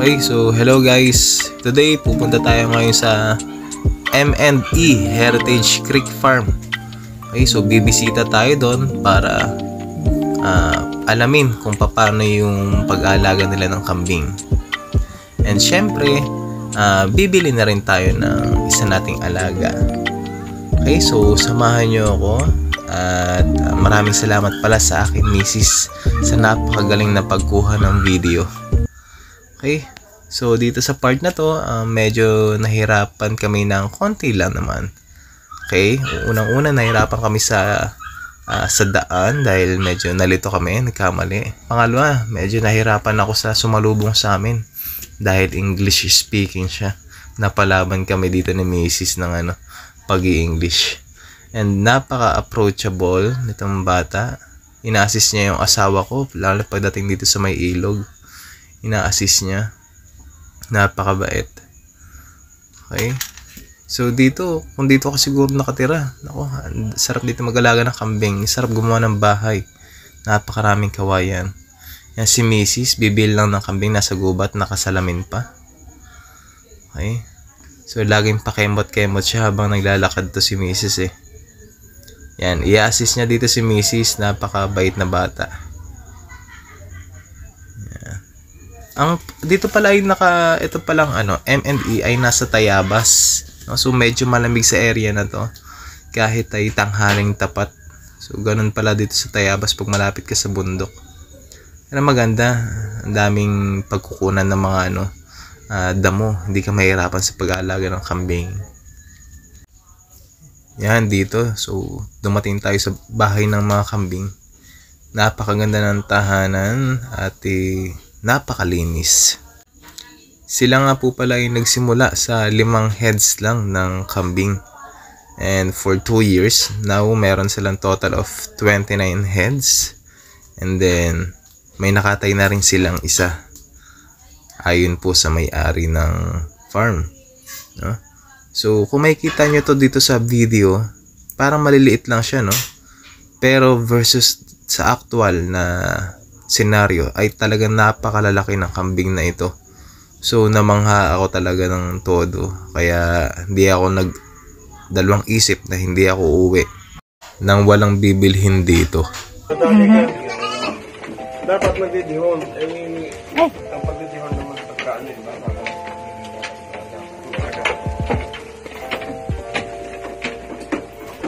Okay, so hello guys. Today pupunta tayo ngayon sa M&E Heritage Creek Farm. Okay, so bibisita tayo doon para alamin kung paano yung pag-aalaga nila ng kambing. And syempre, bibili na rin tayo ng isa nating alaga. Okay, so samahan nyo ako. At maraming salamat pala sa aking misis sa napakagaling na pagkuha ng video. Okay, so dito sa part na to, medyo nahirapan kami ng konti lang naman. Okay, unang-una nahirapan kami sa daan dahil medyo nalito kami, nagkamali. Pangalawa, medyo nahirapan ako sa sumalubong sa amin dahil English speaking siya. Napalaban kami dito ni misis ng pag-i-English. And napaka-approachable nitong bata. Ina-assist niya yung asawa ko, lalo pagdating dito sa may ilog. Ina-assist niya. Napakabait. Okay. So dito, kung dito ako siguro nakatira, nako, sarap dito mag-alaga ng kambing. Sarap gumawa ng bahay. Napakaraming kawayan. Yan si Mrs. Bibil lang ng kambing, nasa gubat, nakasalamin pa. Okay. So laging pakemot-kemot siya habang naglalakad to si Mrs. Yan, i-assist niya dito si Mrs. Napakabait na bata. Dito pala ay ito palang M&E ay nasa Tayabas, no? So medyo malamig sa area na to kahit ay tanghaling tapat. So ganun pala dito sa Tayabas pag malapit ka sa bundok. Pero maganda, ang daming pagkukunan ng mga damo, hindi ka mahirapan sa pag-aalaga ng kambing. Yan dito, so dumating tayo sa bahay ng mga kambing. Napakaganda ng tahanan at napakalinis. Sila nga po pala ay nagsimula sa 5 heads lang ng kambing. And for 2 years, now meron silang total of 29 heads. And then, may nakatay na rin silang isa. Ayon po sa may-ari ng farm. No? So, kung makikita nyo to dito sa video, parang maliliit lang siya, no? Pero versus sa actual na senaryo ay talagang napakalalaki ng kambing na ito. So namangha ako talaga ng todo, kaya hindi ako nagdalawang isip na hindi ako uuwi nang walang bibilhin dito. Dapat magdidihon. Ang pagdidihon naman pagkaan din ba?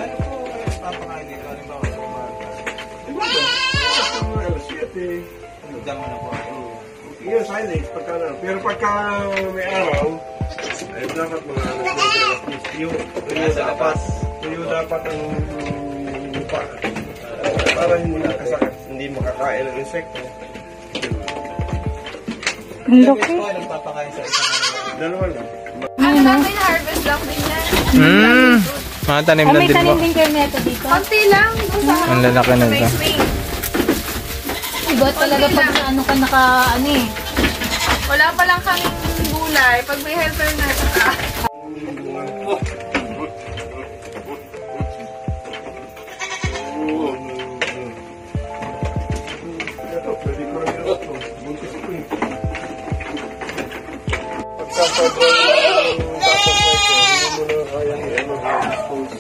Ano po papakain dito? Halimbawa sa umaga. Diyan mo na po. Yun, silage, pero pagka may araw, ay dapat mga tuyo dapat ang lupa. Para hindi makakain ng insekto. Ang laki. Nagpapakain sa isang Dalawa lang. May harvest lang din yan. mga tanim lang May din tanim mo. din kayo neto dito. Konti lang. Ang lalaki na ito. Iba talaga pag ka Wala pa lang kaming gulay. Pag may helper na, saka.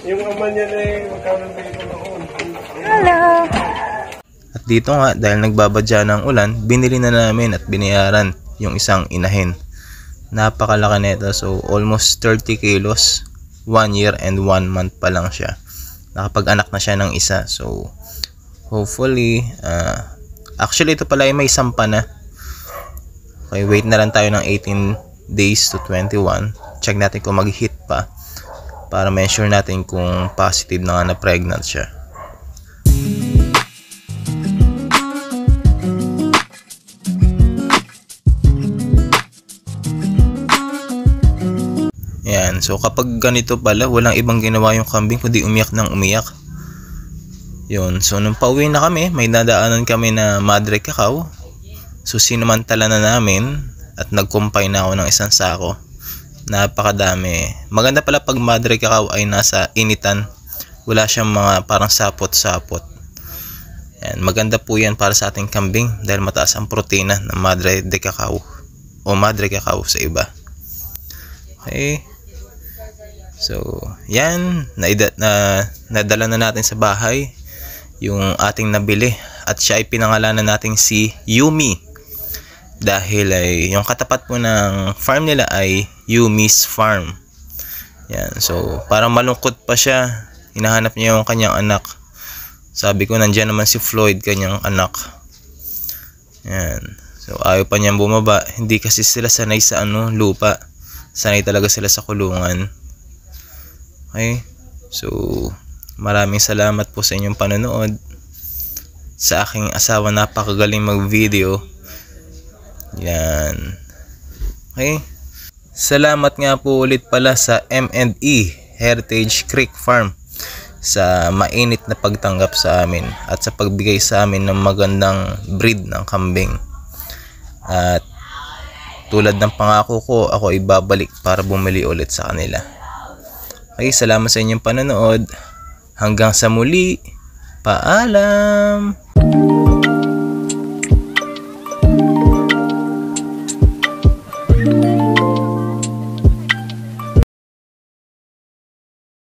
Yung ama niya na magkano ba ito noon? Hello. At dito nga, dahil nagbabadya ng ulan, binili na namin at binayaran yung isang inahin. Napakalaki nito, so almost 30 kilos. 1 year and 1 month pa lang siya. Nakapag-anak na siya ng isa, so hopefully, actually ito pala ay may sampa na. Okay, wait na lang tayo ng 18 days to 21. Check natin kung mag-hit pa para ma-ensure natin kung positive na nga na pregnant siya. Yan, so kapag ganito pala, walang ibang ginawa yung kambing kundi umiyak ng umiyak. Yun, so nung pauwi na kami, may nadaanan kami na Madre Cacao. So sinamantala na namin at nag-compine na ako ng isang sako. Napakadami. Maganda pala pag Madre Cacao ay nasa initan. Wala siyang mga parang sapot-sapot. Yan, maganda po yan para sa ating kambing dahil mataas ang protina ng Madre de Cacao. o Madre Cacao sa iba. Okay. So, yan. Nadala na natin sa bahay yung ating nabili. At siya ay pinangalanan natin si Yumi. Dahil ay yung katapat po ng farm nila ay Yumi's Farm. Yan. So, parang malungkot pa siya. Hinahanap niya yung kanyang anak. Sabi ko, nandiyan naman si Floyd, kanyang anak. Yan. So, ayaw pa niyang bumaba. Hindi kasi sila sanay sa lupa. Sanay talaga sila sa kulungan. Okay? So, maraming salamat po sa inyong panonood. Sa aking asawa, napakagaling mag-video. Yan. Okay? Salamat nga po ulit pala sa M&E Heritage Creek Farm sa mainit na pagtanggap sa amin at sa pagbigay sa amin ng magandang breed ng kambing. At tulad ng pangako ko, ako ay babalik para bumili ulit sa kanila. Okay, salamat sa inyong panonood. Hanggang sa muli. Paalam! Thank you.